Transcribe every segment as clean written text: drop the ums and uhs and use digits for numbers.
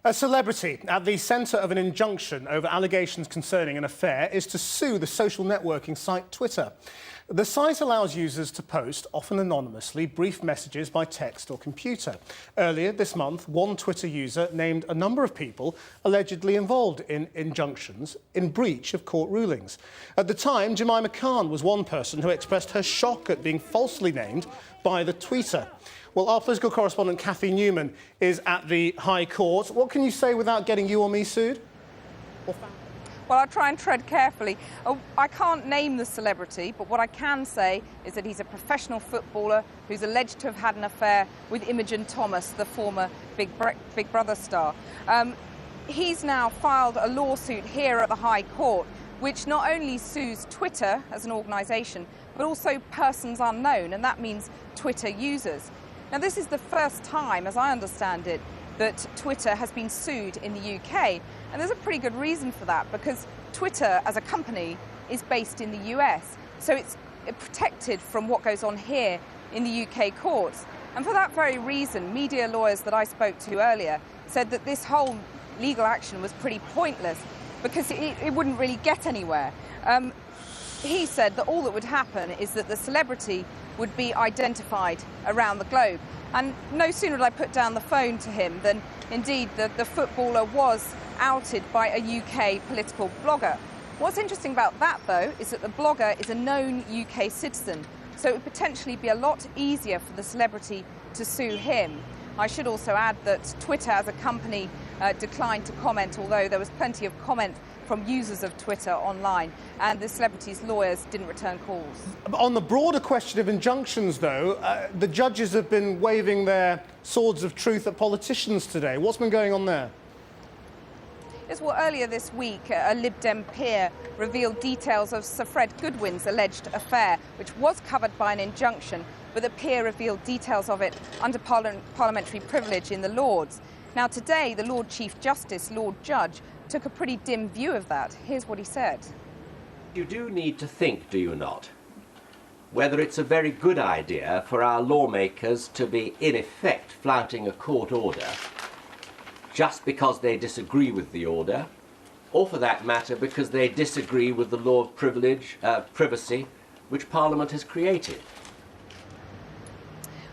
A celebrity at the centre of an injunction over allegations concerning an affair is to sue the social networking site Twitter. The site allows users to post, often anonymously, brief messages by text or computer. Earlier this month, one Twitter user named a number of people allegedly involved in injunctions in breach of court rulings. At the time, Jemima Khan was one person who expressed her shock at being falsely named by the tweeter. Well, our political correspondent, Cathy Newman, is at the High Court. What can you say without getting you or me sued? Well, I'll try and tread carefully. I can't name the celebrity, but what I can say is that he's a professional footballer who's alleged to have had an affair with Imogen Thomas, the former Big Brother star. He's now filed a lawsuit here at the High Court, which not only sues Twitter as an organisation, but also persons unknown, and that means Twitter users. Now, this is the first time, as I understand it, that Twitter has been sued in the UK. And there's a pretty good reason for that, because Twitter as a company is based in the US. So it's protected from what goes on here in the UK courts. And for that very reason, media lawyers that I spoke to earlier said that this whole legal action was pretty pointless because it wouldn't really get anywhere. He said that all that would happen is that the celebrity would be identified around the globe. And no sooner did I put down the phone to him than indeed the footballer was outed by a UK political blogger. What's interesting about that, though, is that the blogger is a known UK citizen, so it would potentially be a lot easier for the celebrity to sue him. I should also add that Twitter as a company declined to comment, although there was plenty of comment from users of Twitter online, and the celebrity's lawyers didn't return calls. On the broader question of injunctions, though, the judges have been waving their swords of truth at politicians today. What's been going on there? Yes, well, earlier this week, a Lib Dem peer revealed details of Sir Fred Goodwin's alleged affair, which was covered by an injunction, but the peer revealed details of it under parliamentary privilege in the Lords. Now, today, the Lord Chief Justice, Lord Judge, took a pretty dim view of that. Here's what he said. You do need to think, do you not, whether it's a very good idea for our lawmakers to be, in effect, flouting a court order just because they disagree with the order, or for that matter, because they disagree with the law of privacy, which Parliament has created.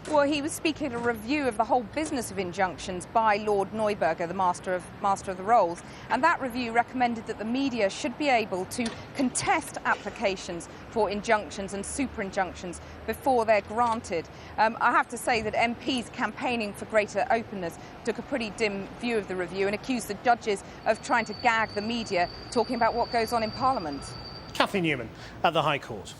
Well, he was speaking at a review of the whole business of injunctions by Lord Neuberger, the Master of the Rolls, and that review recommended that the media should be able to contest applications for injunctions and superinjunctions before they're granted. I have to say that MPs campaigning for greater openness took a pretty dim view of the review and accused the judges of trying to gag the media, talking about what goes on in Parliament. Cathy Newman at the High Court.